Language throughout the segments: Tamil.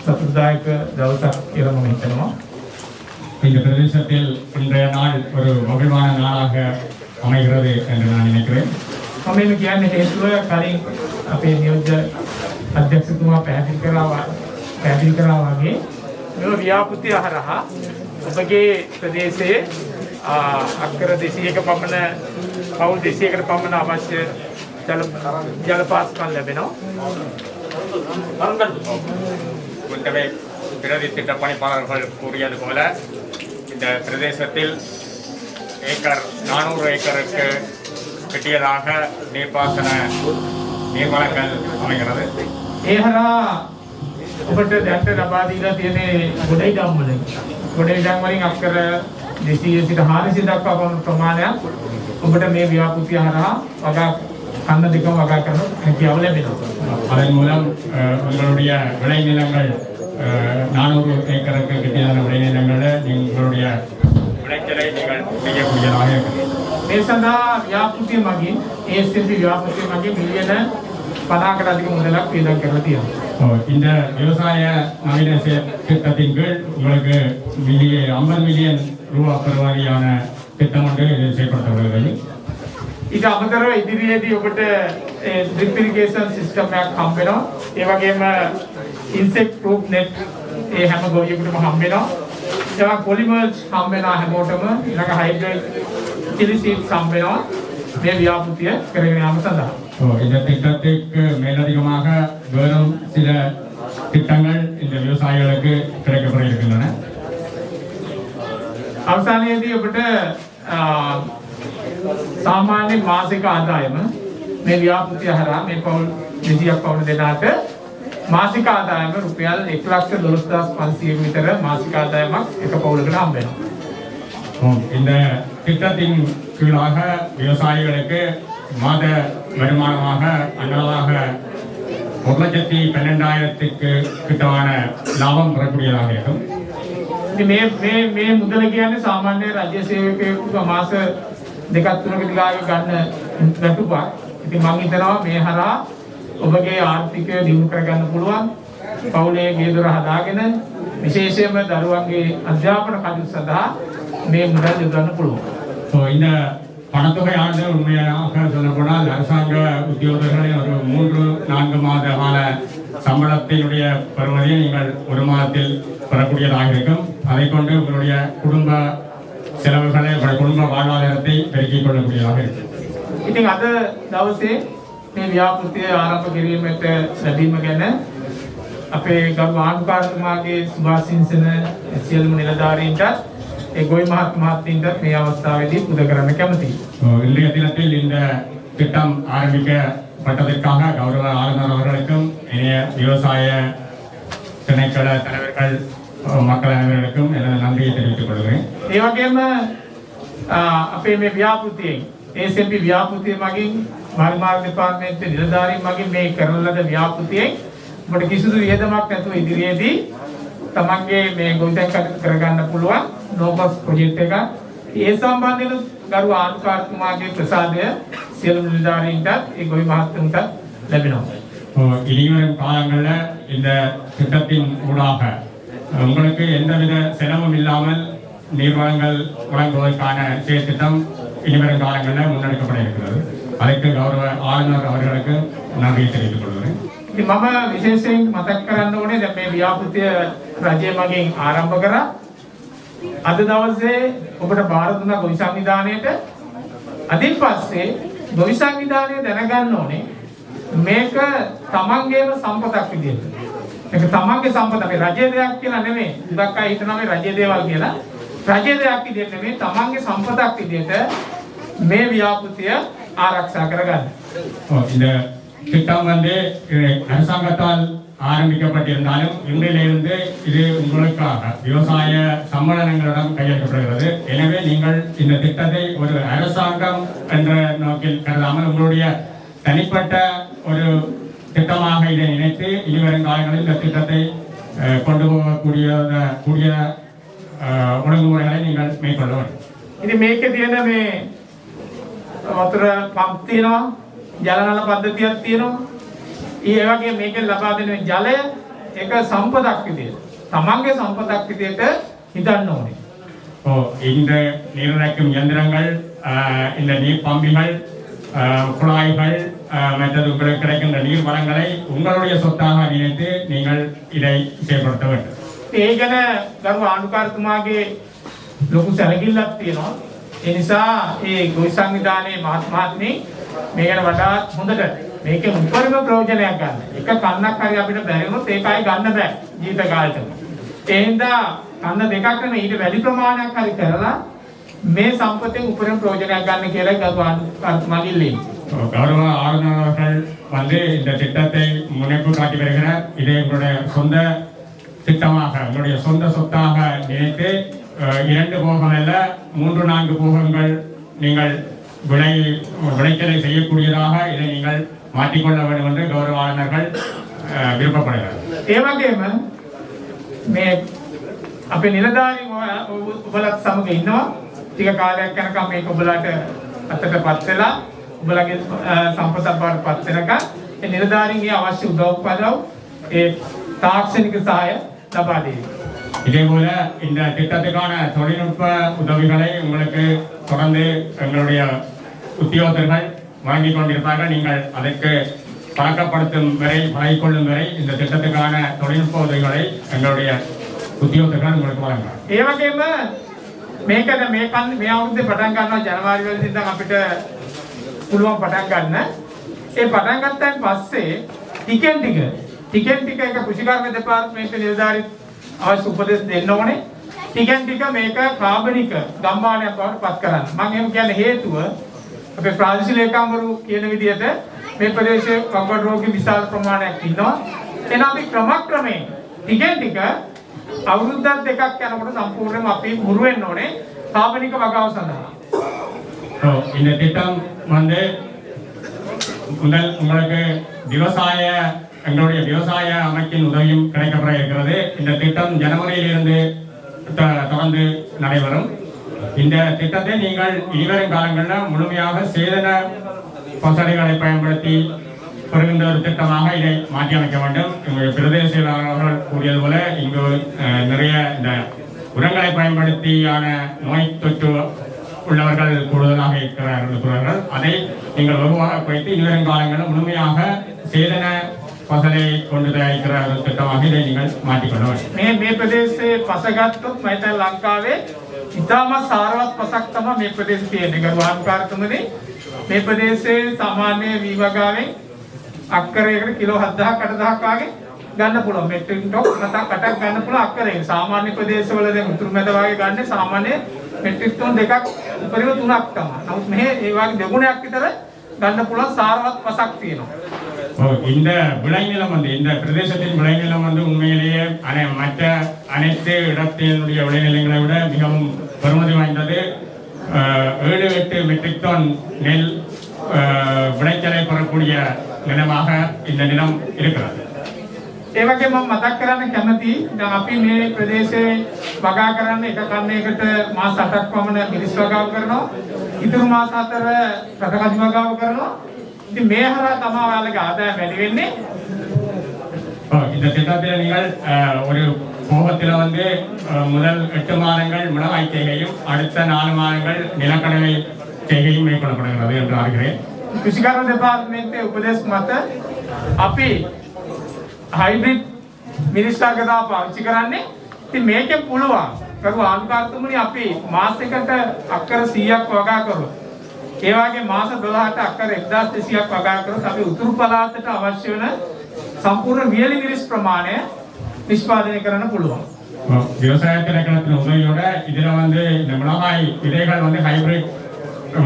සතුටුදායක දවසක් කියලා මම හිතනවා. இந்த பிரதேசத்தில் இன்றைய நாள் ஒரு மகிழ்வான நாளாக அமைகிறது என்று நான் நினைக்கிறேன். මම මේ කියන්නේ හේතුව කලින් අපේ නියෝජ්‍ය අධ්‍යක්ෂතුමා පැහැදිලි කරා වගේ මේ ව්‍යාපෘතිය හරහා ඔබගේ ප්‍රදේශයේ අක්කර 200ක පමණ පවුල් 200කට පමණ අවශ්‍ය ජල පාස්කම් ලැබෙනවා. முன்னவே பிரதி திட்ட பணிப்பாளர்கள் கூறியது போல இந்த பிரதேசத்தில் 400 ஏக்கருக்கு கிட்டியதாக நீர்ப்பாசன நீர்வளங்கள் அமைகிறது. ඒ හරහා ඔබට දැන්ට ලබා දීලා තියෙන ගොඩේගම් වලින් අක්කර 200 සිට 400 දක්වා පමණ ප්‍රමාණයක් ඔබට මේ ව්‍යාපෘතිය හරහා වගා කන්න දෙකම වගා කරන හැකියාව ලැබෙනවා. அதன் மூலம் உங்களுடைய விளைநிலங்கள் 400 ஏக்கருக்கு கிட்டியதான விளைநிலங்களில் உங்களுடைய விளைச்சலை நீங்கள் செய்யக்கூடியதாக இருக்கிறது. මේ සඳහා ව්‍යාපෘතිය මගින් ASMP ව්‍යාපෘතිය මගින් මිලියන 50කට අධික මුදලක් වියදම් කරලා තියෙනවා. இந்த விவசாய நவீன திட்டத்தின் கீழ் உங்களுக்கு 50 மில்லியன் ரூபாய் பெறுவாரியான திட்டம் ஒன்று இதில் செயல்படுத்தப்படுகிறது. ඊට අමතරව ඉදිරියේදී ඔබට ඩ්‍රිප් ඉරිගේෂන් සිස්ටම් එකක් හම්බ වෙනවා. ඒ වගේම ඉන්සෙක්ට් ප්‍රූෆ් net ඒ හැම ගොවියෙකුටම හම්බ වෙනවා. ඒවා පොලිමර්ස් හම්බ වෙනවා හැමෝටම. ඊළඟ හයිඩ්‍රේට් චිලි සීඩ්ස් හම්බ වෙනවා. මේ ව්‍යාපෘතිය කරගෙන යාම සඳහා. இந்த திட்டத்திற்கு மேலதிகமாக வேறும் சில திட்டங்கள் இந்த விவசாயிகளுக்கு கிடைக்கப்பட இருக்கின்றன. අවසානයේදී ඔබට සාමාන්‍ය මාසික ආදායම මේ ව්‍යාපෘතිය හරහා මේ පවුල් 200ක් පවුල් දෙනාට මාසික ආදායම රුපියල් 1,12,500 විතර මාසික ආදායමක් එක පවුලකට හම්බ වෙනවා. இந்த திட்டத்தின் கீழாக விவசாயிகளுக்கு மாத வருமானமாக அன்னளவாக 1,12,000க்கு கிட்டமான லாபம் பெறக்கூடியதாக இருக்கும். මේ මුදල කියන්නේ සාමාන්‍ය රාජ්‍ය සේවකයෙකුට මාස දෙකක් තුනකට ගන්න වැටුපක්. ඉතින් මම හිතනවා මේ හරහා ඔබගේ ආර්ථිකය දියුණු කරගන්න පුළුවන්. පවුලේ ගේ දොර හදාගෙන විශේෂයෙන්ම දරුවන්ගේ අධ්‍යාපන කටයුතු සඳහා මේ මුදල් යොදන්න පුළුවන්. இந்த பணத்தொகையானது உண்மையாக சொல்லப்போனால் அரசாங்க உத்தியோகர்களின் ஒரு 3-4 மாத கால சம்பளத்தினுடைய பெறுவதை நீங்கள் ஒரு மாதத்தில் பெறக்கூடியதாக இருக்கும். அதை கொண்டு உங்களுடைய குடும்ப செலவுகளை உங்களுடைய குடும்ப வாழ்வாதாரத்தை பெருக்கிக் கொள்ளக்கூடியதாக இருக்கும். ඉතින් අද දවසේ මේ ව්‍යාපෘතිය ආරම්භ කිරීමට ලැබීම ගැන අපේ ගරු ආණ්ඩුකාරතුමාගේ සුභාසිංසන සියලුම නිලධාරීන්ටත් ඒ ගොවි මහත්මයාටත් මේ අවස්ථාවේදී පුද කරන්න කැමතියි. இன்றைய தினத்தில் இந்த திட்டம் ஆரம்பிக்கப்பட்டதற்காக கௌரவ ஆளுநர் அவர்களுக்கும் இணைய விவசாய திணைக்கள தலைவர்கள் மக்கள் அனைவருக்கும் எனது நன்றியை தெரிவித்துக் கொள்கிறேன். ඒ වගේම අපේ මේ ව්‍යාපෘතියෙන් ASMP ව්‍යාපෘතිය මගින් මාර්ග දෙපාර්තමේන්තුවේ නිලධාරීන් මගින් මේ කරන ලද ව්‍යාපෘතියෙන් ඔබට කිසිදු වියදමක් නැතුව ඉදිරියේදී තමන්ගේ මේ ගොවිතැන් කටයුතු කරගන්න පුළුවන් නෝබස් ප්‍රොජෙක්ට් එක. ඒ සම්බන්ධයෙන් ගරු ආණ්ඩුකාරතුමාගේ ප්‍රසාදය සියලු නිලධාරීන්ටත් ඒ ගොවි මහත්තුන්ටත් ලැබෙනවා. இனிவரும் காலங்களில் இந்த திட்டத்தின் ஊடாக உங்களுக்கு எந்தவித செலவும் இல்லாமல் நீர்வளங்கள் வழங்குவதற்கான செயற்திட்டம் இனிவரும் காலங்களில் முன்னெடுக்கப்பட இருக்கிறது. அதற்கு கௌரவ ஆளுநர் அவர்களுக்கு நன்றியை தெரிவித்துக் கொள்கிறேன். ඉතින් මම විශේෂයෙන් මතක් කරන්න ඕනේ දැන් මේ ව්‍යාපෘතිය රජය මගින් ආරම්භ කරා. අද දවසේ ඔබට බාර දුන්නා ගොවි සංවිධානයේට. අදින් පස්සේ ගොවි සංවිධානය දැනගන්න ඕනේ මේක තමන්ගේම සම්පතක් විදියට. මේක තමන්ගේ සම්පත මේ රජයේ දෙයක් කියලා නෙමෙයි. හුඟක් අය හිතනවා මේ රජයේ දේවල් කියලා. රජයේ දෙයක් විදියට නෙමෙයි තමන්ගේ සම්පතක් විදියට මේ ව්‍යාපෘතිය ආරක්ෂා කරගන්න. இந்த திட்டம் அரசாங்கத்தால் ஆரம்பிக்கப்பட்டிருந்தாலும் இன்றிலிருந்து இது உங்களுக்காக விவசாய சம்மேளனங்களிடம் கையெழுத்தப்படுகிறது. எனவே நீங்கள் இந்த திட்டத்தை ஒரு அரசாங்கம் என்ற நோக்கில் கருதாமல் உங்களுடைய தனிப்பட்ட ஒரு திட்டமாக இதை நினைத்து இனிவரும் காலங்களில் இந்த திட்டத்தை கொண்டு போகக்கூடிய ஒழுங்குமுறைகளை நீங்கள் மேற்கொள்ள வேண்டும். ඉතින් මේකේ තියෙන මේ වතුර පම්ප් තියෙනවා, ජල නල පද්ධතියක් තියෙනවා. ඒ වගේ මේකෙන් ලබා දෙන ජලය ඒක සම්පතක් විදියට. තමන්ගේ සම්පතක් විදියට හිතන්න ඕනේ. இந்த நீரிறக்கும் இயந்திரங்கள் இந்த நீர் பம்பிகள் குழாய்கள் மற்றது உங்களுக்கு கிடைக்கின்ற நீர் வளங்களை உங்களுடைய சொத்தாக நினைத்து நீங்கள் இதை செயல்படுத்த வேண்டும். ඒ ගැන ගරු ආණ්ඩුකාරතුමාගේ ලොකු සැලකිල්ලක් තියෙනවා. ඒ නිසා ඒ ගොවි සංවිධානයේ මහත්මයාත්නි මේ ගැන වඩාත් හොඳට මේකේ උපරිම ප්‍රයෝජනයක් ගන්න. එක කන්නක් හරි අපිට බැරි වුණොත් ඒකයි ගන්න බෑ ජීවිත කාලෙටම. ඒ හින්දා කන්න දෙකක් නෙමෙයි ඊට වැඩි ප්‍රමාණයක් හරි කරලා මේ සම්පතෙන් උපරිම ප්‍රයෝජනයක් ගන්න කියලා ගරු ආණ්ඩුකාරතුමාගේ ඉල්ලීම. கௌரவ ஆளுநர் அவர்கள் வந்து இந்த திட்டத்தை முனைப்பு காட்டி வருகிறார். இதை உங்களுடைய சொந்த திட்டமாக உங்களுடைய சொந்த சொத்தாக நினைத்து 2 போகம் அல்ல 3-4 போகங்கள் நீங்கள் விளைச்சலை செய்யக்கூடியதாக இதை நீங்கள் மாற்றிக்கொள்ள வேண்டும் என்று கௌரவ ஆளுநர்கள் விருப்பப்படுகிறார். ඒ වගේම මේ අපේ නිලධාරීන් ඔබලත් සමග ඉන්නවා. ටික කාලයක් යනකම් මේක ඔබලට අතටපත් වෙලා ඔබලගේ සම්පතක් බවට පත් වෙනකම් ඒ නිලධාරීන්ගේ අවශ්‍ය උදව් ඒ තාක්ෂණික සහාය ලබා දෙයි. இதே போல இந்த திட்டத்துக்கான தொழில்நுட்ப உதவிகளை உங்களுக்கு தொடர்ந்து எங்களுடைய உத்தியோகர்கள் வழங்கிக் கொண்டிருப்பார்கள். நீங்கள் அதற்கு பழக்கப்படுத்தும் வரை பழகிக்கொள்ளும் வரை இந்த திட்டத்துக்கான தொழில்நுட்ப உதவிகளை எங்களுடைய උද්‍යෝගකයන් වලට බලනවා. ඒ වගේම මේකද මේ අවුරුද්දේ පටන් ගන්නවා ජනවාරි වලදී ඉඳන් අපිට පුළුවන් පටන් ගන්න. ඒ පටන් ගත්තයින් පස්සේ ටිකෙන් ටික ඒක කෘෂිකර්ම දෙපාර්තමේන්තුවේ නිලධාරීන් අවශ්‍ය උපදෙස් දෙන්න ඕනේ. ටිකෙන් ටික මේක කාබනික ගම්මානයක් බවට පත් කරන්න. මම එහෙම කියන්නේ හේතුව අපේ ප්‍රාදේශීය ලේකම්වරු කියන විදිහට මේ ප්‍රදේශයේ වකුගඩු රෝගී විශාල ප්‍රමාණයක් ඉන්නවා. එන අපි ක්‍රමක්‍රමයෙන් ටිකෙන් ටික අවුරුද්දක් දෙකක් යනකොට සම්පූර්ණයෙන්ම අපි මුරු වෙන්න ඕනේ කාබනික වගාව සඳහා. இந்த திட்டம் வந்து முதல் உங்களுக்கு எங்களுடைய விவசாய அமைச்சின் உதவியும் கிடைக்கப்பட இருக்கிறது. இந்த திட்டம் ஜனவரியிலிருந்து தொடர்ந்து நடைபெறும். இந்த திட்டத்தை நீங்கள் இனிவரும் காலங்களில் முழுமையாக சேதன பசலைகளை பயன்படுத்தி வருகின்ற ஒரு திட்டமாக இதை மாற்றி அமைக்க வேண்டும். பிரதேச செயலாளர்கள் கூறியது போல இங்கு நிறைய இந்த உரங்களை பயன்படுத்தியான நோய் தொற்று உள்ளவர்கள் கூடுதலாக இருக்கிறார்கள். அதை நீங்கள் வகுவாக குறைத்து இனிவரும் காலங்களில் முழுமையாக சேதன පසලේ කොண்டு තයාරිකර තිට්ටමක් ඉதை நீங்கள் மாற்றிக்கொள்ள வேண்டும். මේ ප්‍රදේශයේ පස ගත්තොත් මම හිතන්නේ ලංකාවේ ඉතාමත් සාරවත් පසක් තමයි මේ ප්‍රදේශයේ තියෙන්නේ. ගරු ආණ්ඩුකාරතුමනි මේ ප්‍රදේශයේ සාමාන්‍ය වී වගාවෙන් අක්කරයකට කිලෝ 7000ක් 8000ක් වගේ ගන්න පුළුවන්. මෙට්‍රික් ටොන් 7ක් 8ක් ගන්න පුළුවන් අක්කරයෙන්. සාමාන්‍ය ප්‍රදේශවල දැන් උතුරු මැද වගේ ගන්න සාමාන්‍ය මෙට්‍රික් ටොන් 2ක් උපරිම 3ක් තමයි. නමුත් මේ ඒ වගේ දෙගුණයක් විතර ගන්න පුළුවන් සාරවත් පසක් තියෙනවා. இந்த விளைநிலம் வந்து இந்த பிரதேசத்தின் விளைநிலம் வந்து உண்மையிலேயே மற்ற அனைத்து இடத்தினுடைய விளைநிலங்களை விட மிகவும் பெருமதி வாய்ந்தது. 7-8 மெட்ரிக் டன் நெல் விளைச்சலை பெறக்கூடிய நிலமாக இந்த நிலம் இருக்கிறது. ඒ වගේ මම මතක් කරන්න කැමතියි දැන් අපි මේ ප්‍රදේශයේ වගා කරන්නේ එක කන්නයකට මාස 8ක් පමණ මිරිස් වගාව කරනවා. ඉතුරු මාස 4 රටකජි වගාව කරනවා. ඉතින් මේ හරහා තමයි ඔයාලගේ ආදායම වැඩි වෙන්නේ. இந்த திட்டத்தில் நீங்கள் ஒரு போகத்தில் வந்து முதல் 8 மாதங்கள் மிளகாய் செய்கையும் அடுத்த 4 மாதங்கள் நிலக்கடலை செய்கையும் மேற்கொள்ளப்படுகிறது என்று அறிகிறேன். කෘෂිකර්ම දෙපාර්තමේන්තුවේ උපදෙස් මත අපි හයිබ්‍රිඩ් මිරිස් වර්ග පාවිච්චි කරන්නේ. ඉතින් මේකෙන් පුළුවන් කරු ආණ්ඩුකාරතුමනි අපි මාසයකට අක්කර 100ක් වගා කරොත් ඒ වගේ මාස 12ට අක්කර 1200ක් වගා කරොත් අපි උතුරු පළාතට අවශ්‍ය වෙන සම්පූර්ණ වියලි මිරිස් ප්‍රමාණය නිෂ්පාදනය කරන්න පුළුවන්. விவசாய திணைக்களத்தின் உதவியோட இதுல வந்து இந்த மிளகாய் விதைகள் வந்து ஹைபிரிட்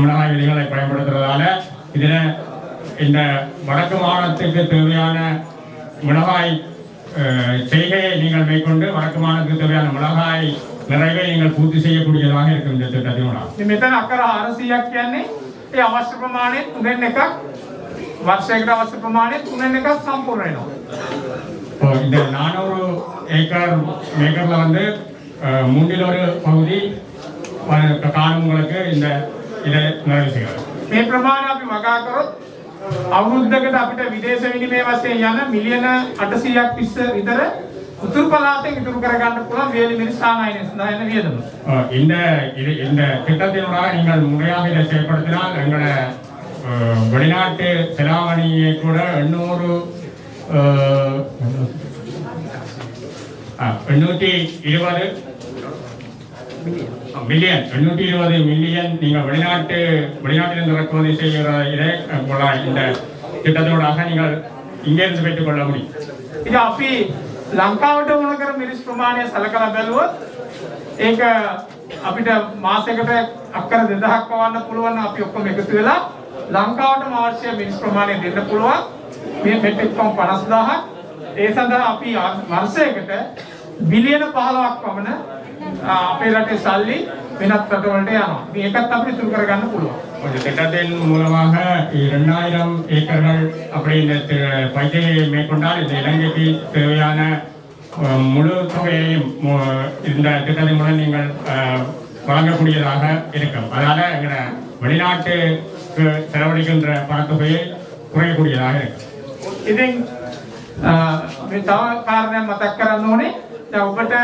மிளகாய் விதைகளை பயன்படுத்துறதால இதுல இந்த வடக்கு மாநிலத்துக்கு தேவையான மிளகாய் செய்கையை நீங்கள் மேற்கொண்டு வடக்கு மாநிலத்துக்கு தேவையான மிளகாய் நிறைவை நீங்கள் பூர்த்தி செய்யக்கூடியதாக இருக்கும் இந்த திட்டத்தினோட. මෙතන අක්කර 400ක් කියන්නේ ඒ අවශ්‍ය ප්‍රමාණය 3න් එකක් වර්ෂයකට අවශ්‍ය ප්‍රමාණය 3න් එකක් සම්පූර්ණ වෙනවා. இந்த 400 ஏக்கர் மேக்கர்ல வந்து 3 பகுதி காலம் உங்களுக்கு இந்த இதை நிறைவு செய்கிறது. මේ ප්‍රමාණය අපි වගා කරොත් අවුරුද්දකට අපිට විදේශ විනිමය වශයෙන් යන මිලියන 800ක් විතර උතුරු පළාතෙන් ඉතුරු කරගන්න පුළුවන් වේලි මිරිස් ආනයනය සඳහා යන වියදම. இந்த திட்டத்தினூடாக நீங்கள் முறையாக இதை செயல்படுத்தினால் எங்களோட வெளிநாட்டு செலாவணியை கூட 820 மில்லியன் நீங்கள் வெளிநாட்டிலிருந்து இறக்குமதி செய்கிற இதை இந்த திட்டத்தினூடாக நீங்கள் இங்கிருந்து பெற்றுக் கொள்ள முடியும். ඉතින් අපි ලංකාවට ඕන කර මිරිස් ප්‍රමාණය සලකලා බැලුවොත් ඒක අපිට මාසයකට අක්කර 2000ක් වවන්න පුළුවන් අපි ඔක්කොම එකතු වෙලා ලංකාවටම අවශ්‍ය මිරිස් ප්‍රමාණය දෙන්න පුළුවන් මේ මෙට්‍රික් ටන් 50000ක් ඒ සඳහා අපි වර්ෂයකට බිලියන 15ක් පමණ අපේ රටේ සල්ලි වෙනත් රටවලට යනවා. මේකත් අපිට ඉතුරු කරගන්න පුළුවන්. இந்த திட்டத்தின் மூலமாக 2000 ஏக்கர்கள் அப்படி இந்த பயிற்சியை மேற்கொண்டால் இந்த இலங்கைக்கு தேவையான முழு தொகையையும் இந்த திட்டத்தின் மூலம் நீங்கள் வழங்கக்கூடியதாக இருக்கும். அதனால எங்களை வெளிநாட்டுக்கு செலவழிக்கின்ற பணத்தொகையை குறையக்கூடியதாக இருக்கும். ඉතින් මේ තව කාරණයක් මතක් කරන්න ඕනේ. දැන් ඔබට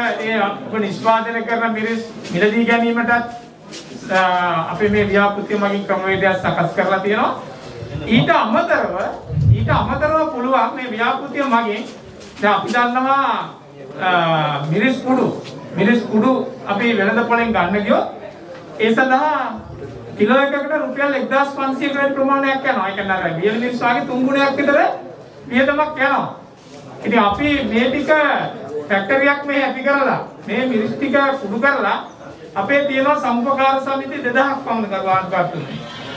ඔබ නිෂ්පාදනය කරන මිරිස් මිලදී ගැනීමටත් අපි මේ ව්‍යාපෘතිය මගින් ක්‍රමවේදයක් සකස් කරලා තියෙනවා. ඊට අමතරව පුළුවන් මේ ව්‍යාපෘතිය මගින් දැන් අපි දන්නවා මිරිස් කුඩු අපි වෙළඳපොළෙන් ගන්න ගියොත් ඒ සඳහා කිලෝ එකකට රුපියල් 1500 කට ප්‍රමාණයක් යනවා. ඒ කියන්නේ අර වියලි මිරිස් වගේ 3 ගුණයක් විතර වියදමක් යනවා. ඉතින් අපි මේ ටික ෆැක්ටරියක් මේ ඇති කරලා මේ මිරිස් ටික කුඩු කරලා අපේ තියෙනවා සමුපකාර සමිති 2000ක් පමණ කරවාන් ගන්නවා.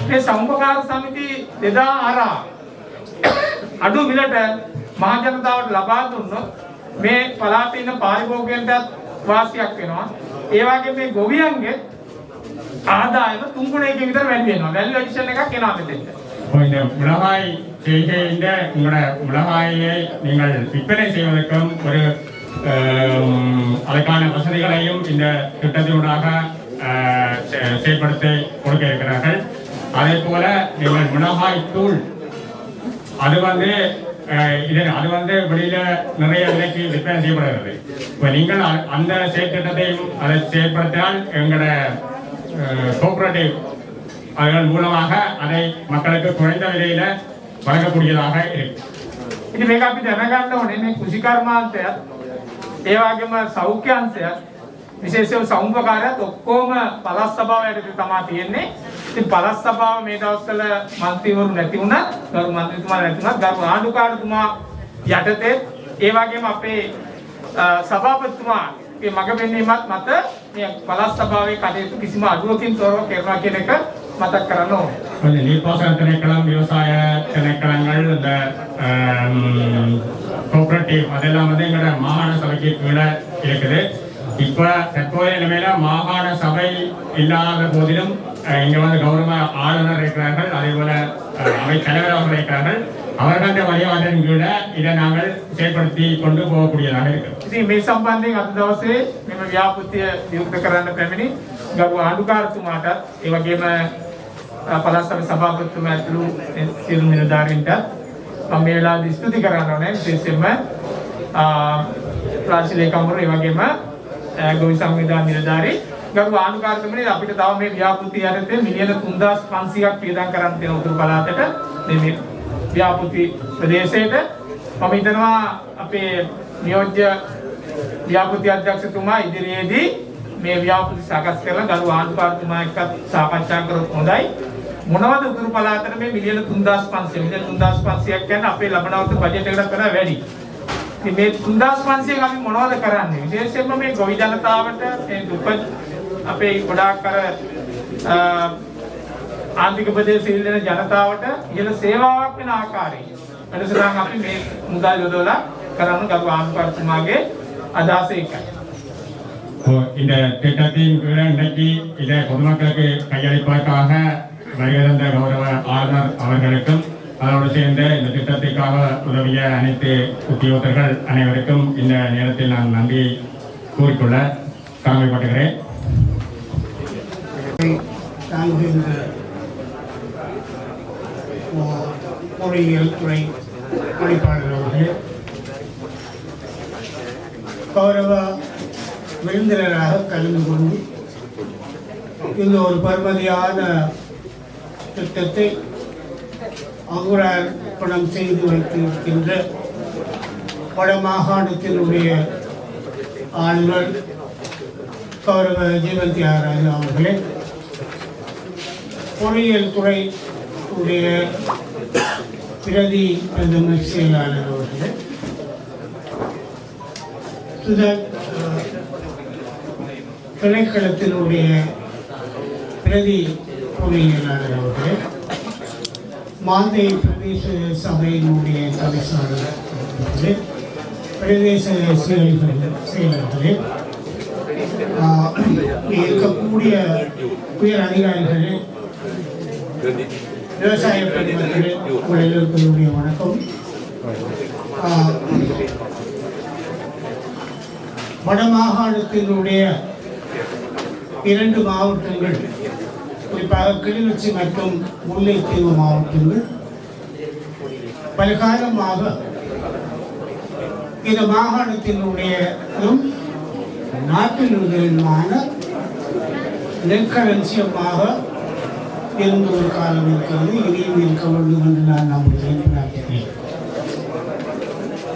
මේ සමුපකාර සමිති 2000 අරා අඩු මිලට මහ ජනතාවට ලබා දුන්නොත් මේ පළාතේ ඉන්න පාරිභෝගිකයන්ට වාසියක් වෙනවා. ඒ වගේම මේ ගොවියන්ගේ ආදායම 3 ගුණයකින් විතර වැඩි වෙනවා. වැල්යු ඇඩිෂන් එකක් එනවා මෙතෙන්ට. இந்த மிளகாய் செய்கின்ற உங்களோட மிளகாயை நீங்கள் விற்பனை செய்வதற்கும் ஒரு அதற்கான வசதிகளையும் இந்த திட்டத்தினூடாக செயல்படுத்தி கொடுக்க இருக்கிறார்கள். அதே போல நீங்கள் மிளகாய் தூள் அது வந்து வெளியில நிறைய விலைக்கு விற்பனை செய்யப்படுகிறது. இப்போ நீங்கள் அந்த செயற்திட்டத்தையும் அதை செயல்படுத்தினால் எங்களோட கோஆபரேட்டிவ் அதன் மூலமாக அதை மக்களுக்கு குறைந்த விலையில வழங்கக்கூடியதாக இருக்கு. ඉතින් මේක අපි දැනගන්න ඕනේ මේ කුෂිකර්මාන්තයත් ඒ වගේම සෞඛ්‍ය අංශයත් විශේෂයෙන් සමුපකාරයත් ඔක්කොම පළාත් සභාවයට තමයි තියෙන්නේ. ඉතින් පළාත් සභාව මේ දවස්වල මන්ත්‍රීවරු නැති වුණා, ගරු මන්ත්‍රීතුමා නැති වුණා, ගරු ආණ්ඩුකාරතුමා යටතේ ඒ වගේම අපේ සභාපතිතුමා මේ මග පෙන්වීමත් මත මේ පළාත් සභාවේ කටයුතු කිසිම අඩුවකින් තොරව කරනවා කියන එක මතක් කරන්න ඕනේ. கொஞ்சம் நீர்ப்பாசன திணைக்களம், விவசாய திணைக்களங்கள், இந்த கோஆபரேட்டிவ் அதெல்லாம் வந்து எங்களோட மாகாண சபைக்கு கீழே இருக்குது. இப்ப தற்போதைய நிலைமையில மாகாண சபை இல்லாத போதிலும் இங்க வந்து கௌரவ ஆளுநர் இருக்கிறார்கள், அதே போல அவை தலைவர் அவர்கள் இருக்கிறார்கள். அவர்களுடைய வழிகாட்டின் கீழே இதை நாங்கள் செயல்படுத்தி கொண்டு போகக்கூடியதாக இருக்கிறது. ඉතින් මේ සම්බන්ධයෙන් අද දවසේ මෙම ව්‍යාපෘතිය විවෘත කරන්න පැමිණි ගරු ආණ්ඩුකාරතුමාටත් ඒ වගේම පළාත් සභා සභාපතිතුමා ඇතුළු සියලු නිලධාරීන්ටත් මම මේ වෙලාවේදී ස්තුති කරන්න ඕනේ. විශේෂයෙන්ම රාජ්‍ය ලේකම්වරු ඒ වගේම ගොවි සංවිධාන නිලධාරී ගරු ආණ්ඩුකාරතුමනි අපිට තව මේ ව්‍යාපෘතිය යටතේ මිලියන 3500ක් වියදම් කරන්න තියෙන උතුරු පළාතට මේ ව්‍යාපෘති ප්‍රදේශයට මම හිතනවා අපේ නියෝජ්‍ය ව්‍යාපෘති අධ්‍යක්ෂතුමා ඉදිරියේදී මේ ව්‍යාපෘති සකස් කරලා ගරු ආණ්ඩුකාරතුමා එක්ක සාකච්ඡා කරොත් හොඳයි. මොනවද උතුරු පළාතට මේ මිලියන 3500ක් කියන්නේ අපේ ලබන අවුරුදු බජට් එකකට වඩා වැඩි. ඉතින් මේ 3500න් අපි මොනවද කරන්නේ? විශේෂයෙන්ම මේ ගොවි ජනතාවට මේ දුප්පත් අපේ ගොඩාක් අර ආර්ථික ප්‍රදේශයේ ඉන්න ජනතාවට ඉහළ සේවාවක් වෙන ආකාරයෙන් වැඩසටහන් අපි මේ මුදල් යොදවලා කරන ගරු ආණ්ඩුකාරතුමාගේ අදහස ඒකයි. இந்த திட்டத்தின் கீழ் இன்றைக்கு இதை பொதுமக்களுக்கு கையளிப்பதற்காக வருகிற கௌரவ ஆளுநர் அவர்களுக்கும் அதோடு சேர்ந்து இந்த திட்டத்திற்காக உதவிய அனைத்து உத்தியோகர்கள் அனைவருக்கும் இந்த நேரத்தில் நான் நன்றி கூறிக்கொள்ள கடமைப்பட்டுகிறேன். பொறியியல் துறை பணிப்பாளர் அவர்களே, கௌரவ விருந்தினராக கலந்து கொண்டு இந்த ஒரு பெருமதியான திட்டத்தை அங்குரார்ப்பணம் செய்து வைத்திருக்கின்ற வட மாகாணத்தினுடைய ஆளுநர் கௌரவ ஜீவன் தியாகராஜன் அவர்களே, பொறியியல் துறை உடைய பிரதி பிரதம செயலாளர் அவர்களே, திணைக்களத்தினுடைய பிரதி பொறியியலாளர் அவர்களே, மாந்தை பிரதேச சபையினுடைய தவிசாளர் அவர்களே, பிரதேச செயலர்களே, இருக்கக்கூடிய உயர் அதிகாரிகளே, விவசாய பெருமக்களே, உங்கள் எல்லோருடைய வணக்கம். வடமாகாணத்தினுடைய 2 மாவட்டங்கள், குறிப்பாக கிளிநொச்சி மற்றும் முல்லைத்தீவு மாவட்டங்கள் பல்காலமாக இந்த மாகாணத்தினுடைய நாட்டினுடைய நெற்களஞ்சியமாக இருந்த ஒரு காலம் இருக்கிறது. இனியும் இருக்க வேண்டும் என்று நான் நம்புகிறேன், பிரார்த்திக்கிறேன்.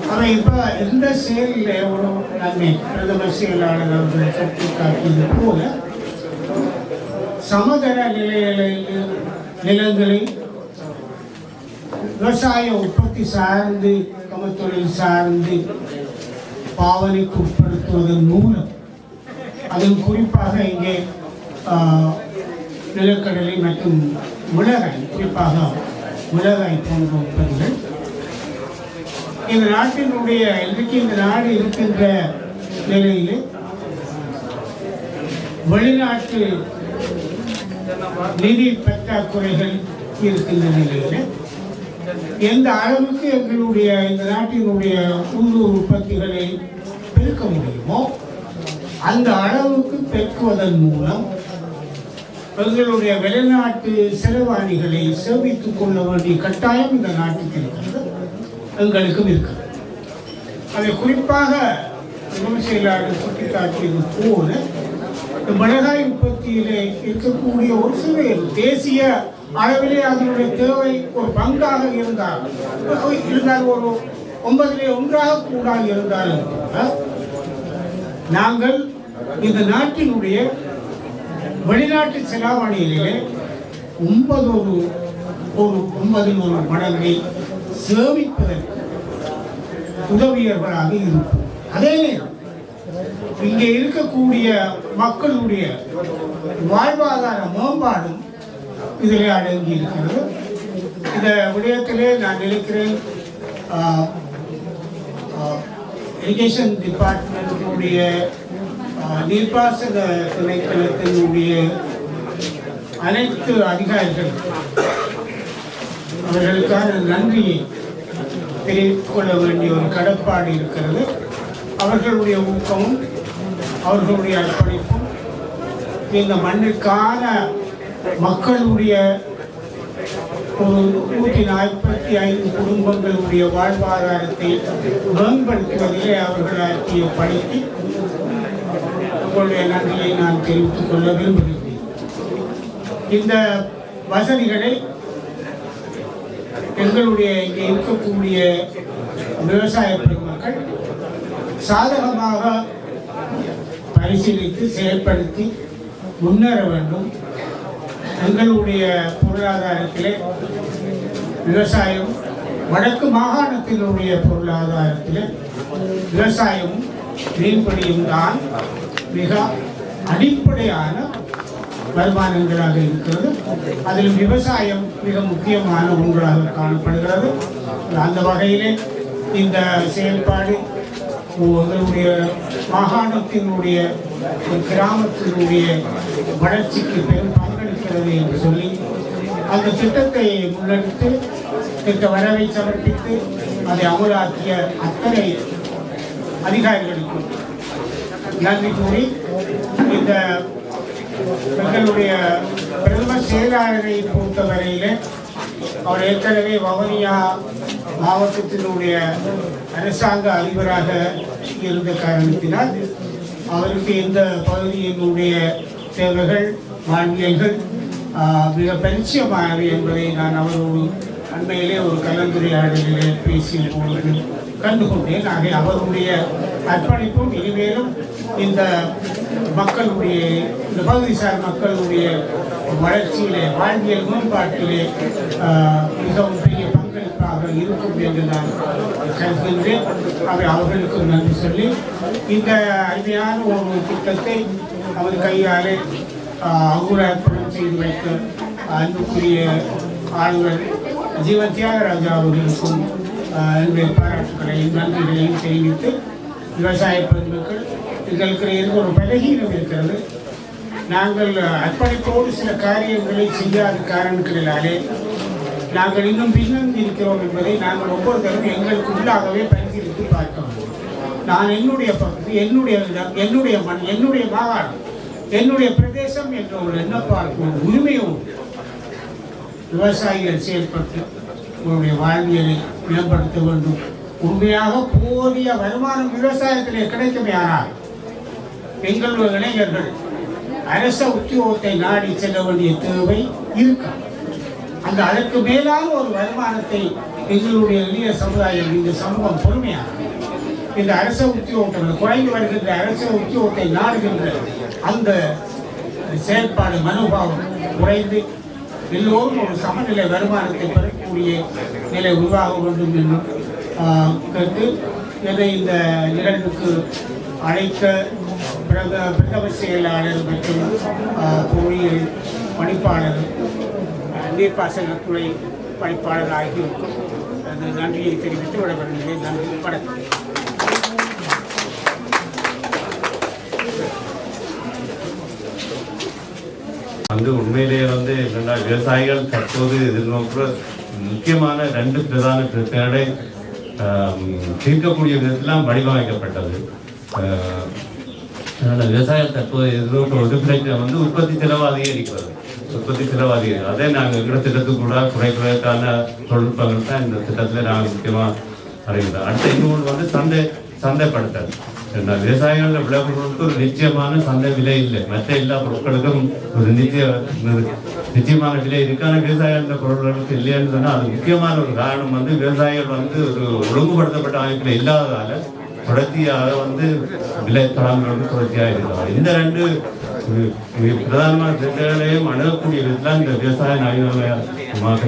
ஆனால் இப்போ எந்த செயலில் எவ்வளோ நன்மை பிரதமர் செயலாளர் அவர்கள் சுட்டி காட்டியது போல சமதள நிலங்களில் விவசாய உற்பத்தி சார்ந்து கமத்தொழில் சார்ந்து பாவனைக்கு உட்படுத்துவதன் மூலம், அதில் குறிப்பாக இங்கே நிலக்கடலை மற்றும் மிளகாய், குறிப்பாக மிளகாய் போன்ற உற்பத்திகள் இந்த நாட்டினுடைய இன்றைக்கு இந்த நாடு இருக்கின்ற நிலையில் வெளிநாட்டு நிதி பற்றாக்குறைகள் இருக்கின்ற நிலையில் எந்த அளவுக்கு எங்களுடைய இந்த நாட்டினுடைய உள்ளூர் உற்பத்திகளை பெருக்க முடியுமோ அந்த அளவுக்கு பெருக்குவதன் மூலம் எங்களுடைய வெளிநாட்டு செலவாணிகளை சேமித்துக் கொள்ள வேண்டிய கட்டாயம் இந்த நாட்டுக்கு இருக்கிறது, எங்களுக்கும் இருக்கிறது. அதை குறிப்பாக செயலாளர் சுட்டிக்காட்டியது போல மிளகாய் உற்பத்தியிலே இருக்கக்கூடிய ஒரு சில தேசிய அளவிலே அதனுடைய தேவை ஒரு பங்காக இருந்தால் ஒரு 9 ஒன்றாக கூட இருந்தாலும் நாங்கள் இந்த நாட்டினுடைய வெளிநாட்டு செலாவணியிலே 9 மடங்கை சேமிப்பதற்கு உதவியவர்களாக இருக்கும். அதே நேரம் இங்கே இருக்கக்கூடிய மக்களுடைய வாழ்வாதார மேம்பாடும் இதிலே அடங்கி இருக்கிறது. இந்த விடயத்திலே நான் நினைக்கிறேன் இரிகேஷன் டிபார்ட்மெண்ட்டினுடைய நீர்ப்பாசன திணைக்களத்தினுடைய அனைத்து அதிகாரிகள் அவர்களுக்கான நன்றியை தெரிவித்துக் கொள்ள வேண்டிய ஒரு கடப்பாடு இருக்கிறது. அவர்களுடைய ஊக்கமும் அவர்களுடைய அர்ப்பணிப்பும் இந்த மண்ணுக்கான மக்களுடைய ஒரு 145 குடும்பங்களுடைய வாழ்வாதாரத்தை மேம்படுத்துவதிலே அவர்கள் ஆற்றிய பணிக்கு உங்களுடைய நன்றியை நான் தெரிவித்துக் கொள்ள விரும்புகிறேன். இந்த வசதிகளை எங்களுடைய இங்கே இருக்கக்கூடிய விவசாய பெருமக்கள் சாதகமாக பரிசீலித்து செயல்படுத்தி முன்னேற வேண்டும். எங்களுடைய பொருளாதாரத்திலே விவசாயம், வடக்கு மாகாணத்தினுடைய பொருளாதாரத்திலே விவசாயமும் மீன்பிடியும் தான் மிக அடிப்படையான வருமானங்களாக இருக்கிறது. அதில் விவசாயம் மிக முக்கியமான ஒன்றாக காணப்படுகிறது. அந்த வகையிலே இந்த செயல்பாடு எங்களுடைய மாகாணத்தினுடைய கிராமத்தினுடைய வளர்ச்சிக்கு பெரும் பங்களிக்கிறது என்று சொல்லி அந்த திட்டத்தை முன்னெடுத்து திட்ட வரவை சமர்ப்பித்து அதை அமலாக்கிய அத்தனை அதிகாரிகளுக்கும் நன்றி கூறி இந்த எங்களுடைய பிரதம செயலாளரை பொறுத்தவரையில் அவர் ஏற்கனவே வவுனியா மாவட்டத்தினுடைய அரசாங்க அதிபராக இருந்த காரணத்தினால் அவருக்கு இந்த பகுதியினுடைய தேவைகள் வாழ்வியல்கள் மிக பரிச்சயமானவை என்பதை நான் அவரோடு அண்மையிலே ஒரு கலந்துரையாடலிலே பேசிய பொழுது கண்டுகொண்டேன். ஆகிய அவருடைய அர்ப்பணிப்பும் இனிமேலும் இந்த மக்களுடைய இந்த பகுதிசார் மக்களுடைய வளர்ச்சியிலே வாழ்வியல் மேம்பாட்டிலே மிகவும் பெரிய பங்களிப்பாக இருக்கும் என்று நான் கருதுகின்றேன். அவை அவர்களுக்கு நன்றி சொல்லி இந்த அருமையான ஒரு திட்டத்தை அவர் கையாலே அங்குரார்ப்பணம் செய்து வைக்க அன்புக்குரிய ஆளுநர் ஜீவன் தியாகராஜா அவர்களுக்கும் என்னுடைய பாராட்டுகளையும் நன்றிகளையும் தெரிவித்து, விவசாய பெருமக்கள் எங்களுக்கு இருந்து ஒரு பலகீனம் இருக்கிறது. நாங்கள் அர்ப்பணிப்போடு சில காரியங்களை செய்யாத காரணங்களினாலே நாங்கள் இன்னும் பின்னங்கி இருக்கிறோம் என்பதை நாங்கள் ஒவ்வொருத்தரும் எங்களுக்கு உள்ளாகவே பரிசீலித்து பார்க்க வேண்டும். நான் என்னுடைய பகுதி, என்னுடைய இடம், என்னுடைய மண், என்னுடைய மாகாணம், என்னுடைய பிரதேசம் என்ற ஒரு எண்ணப்பார்க்கு ஒரு உரிமையும் விவசாயிகள் செயல்பட்டு உங்களுடைய வாழ்வியலை மேம்படுத்த வேண்டும். உண்மையாக போதிய வருமானம் விவசாயத்திலே கிடைக்குமே, ஆனால் எங்களுடைய இளைஞர்கள் அரச உத்தியோகத்தை நாடி செல்ல வேண்டிய தேவை இருக்கும். அந்த அதற்கு மேலான ஒரு வருமானத்தை எங்களுடைய இளைய சமுதாயம், இந்த சமூகம் பொறுமையாக இந்த அரச உத்தியோகத்தை குறைந்து வருகின்ற அரச உத்தியோகத்தை நாடுகின்ற அந்த செயல்பாடு மனோபாவம் குறைந்து எல்லோரும் ஒரு சமநிலை வருமானத்தை பெறக்கூடிய நிலை உருவாக வேண்டும் என்று கேட்டு என்னை இந்த நிகழ்வுக்கு அழைத்த பிரதம செயலாளர் மற்றும் பொறியியல் பணிப்பாளர், நீர்ப்பாசனத்துறை பணிப்பாளர் ஆகியோருக்கும் அந்த நன்றியை தெரிவித்து விடைபெறுகிறேன். நன்றி, வணக்கம். உண்மையிலேயே என்னென்னா விவசாயிகள் தற்போது எதிர்நோக்குற முக்கியமான 2 பிரதான பிரச்சனைகளை தீர்க்கக்கூடிய விதத்திலாம் வடிவமைக்கப்பட்டது. அதனால் விவசாயிகள் தற்போது எதிர்நோக்குற ஒரு பிரச்சனை உற்பத்தி செலவு அதிகரிக்கிறது. அதே நாங்கள் இருக்கிற திட்டத்துக்கு கூட குறைக்கிறதுக்கான தொழில்நுட்பங்கள் தான் இந்த திட்டத்தில் நாங்கள் முக்கியமாக அறிவிக்கிறோம். அடுத்த இன்னொன்று சந்தைப்படுத்தல். விவசாயிகளில் விளைபொருட்களுக்கு ஒரு நிச்சயமான சந்தை விலை இல்லை. மற்ற எல்லா பொருட்களுக்கும் ஒரு நிச்சயமான விலை இருக்கு. ஆனால் விவசாயிகள் பொருட்களுக்கு இல்லைன்னு சொன்னால் அது முக்கியமான ஒரு காரணம் விவசாயிகள் ஒரு ஒழுங்குபடுத்தப்பட்ட அமைப்பில் இல்லாததால தொடர்ச்சியாக விலை தளங்கள் தொடர்ச்சியாக இருக்கிறார். இந்த 2 பிரதானமான திட்டங்களையும் அணுகக்கூடிய விதத்தில் இந்த விவசாய நவீன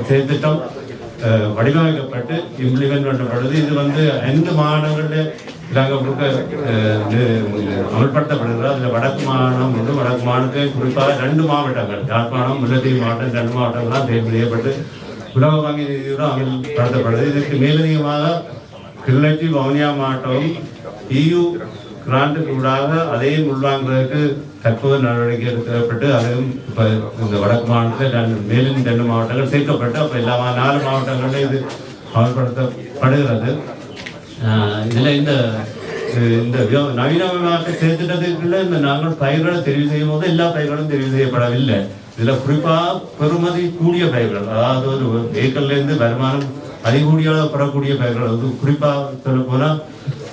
செயற்திட்டம் வடிவமைக்கப்பட்டு இம்ப்ளிமெண்ட் பண்ணப்படுது. இது 5 மாநிலங்களில் அமல்படுத்தப்படுகிறது. அதில் வடக்கு மாகாணம் வடக்கு மாநிலத்தில் குறிப்பாக 2 மாவட்டங்கள், யாழ்ப்பாணம், முல்லைத்தீவு மாவட்டம், 2 மாவட்டங்கள்லாம் தேர்வு செய்யப்பட்டு உலக வங்கி நிதியுடன் அமல்படுத்தப்படுது. இதற்கு மேலதிகமாக கிள்ளச்சி, வவுனியா மாவட்டம் EU கிராண்டுக்கு ஊடாக அதையும் உள்வாங்குவதற்கு தற்போது நடவடிக்கை எடுக்கப்பட்டு அதுவும் இப்போ இந்த வடக்கு மாவட்டத்தில் மேலும் 2 மாவட்டங்கள் சேர்க்கப்பட்டு அப்போ எல்லா 4 மாவட்டங்களிலும் இது அமல்படுத்தப்படுகிறது. இதில் இந்த நவீனமயமாக்க சேர்த்துட்டதுக்குள்ள நாங்கள் பயிர்களை தெரிவு செய்யும் போது எல்லா பயிர்களும் தெரிவு செய்யப்படவில்லை. இதில் குறிப்பாக பெறுமதி கூடிய பயிர்கள், அதாவது ஒரு ஏக்கர்லேருந்து வருமானம் அதிகூடிய பெறக்கூடிய பயிர்கள், குறிப்பாக சொல்ல போனால்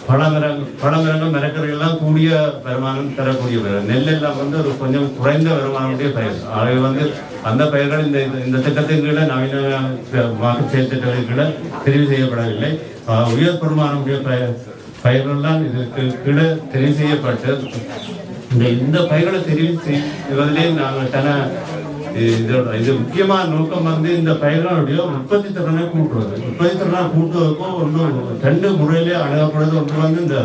பழமரங்கள் மரக்கரைகள்லாம் கூடிய வருமானம் தரக்கூடிய பயிர்கள். நெல் எல்லாம் ஒரு கொஞ்சம் குறைந்த வருமானமுடைய பயிர். ஆகவே அந்த பயிர்கள் இந்த திட்டத்தின் கீழே நவீனமாக செயற்திட்டத்தின் கீழே தெரிவு செய்யப்படவில்லை. உயர் பெருமானுடைய பயிர்கள்லாம் இதற்கு கீழே தெரிவு செய்யப்பட்டு இந்த பயிர்களை தெரிவு செய்வதிலே நாங்கள் இது முக்கியமான நோக்கம் இந்த பயிர்களுடைய உற்பத்தி திறனை கூட்டுவது. உற்பத்தி திறனை கூட்டுவதற்கும் 2 முறையிலே அணுகப்படுவது. ஒன்று இந்த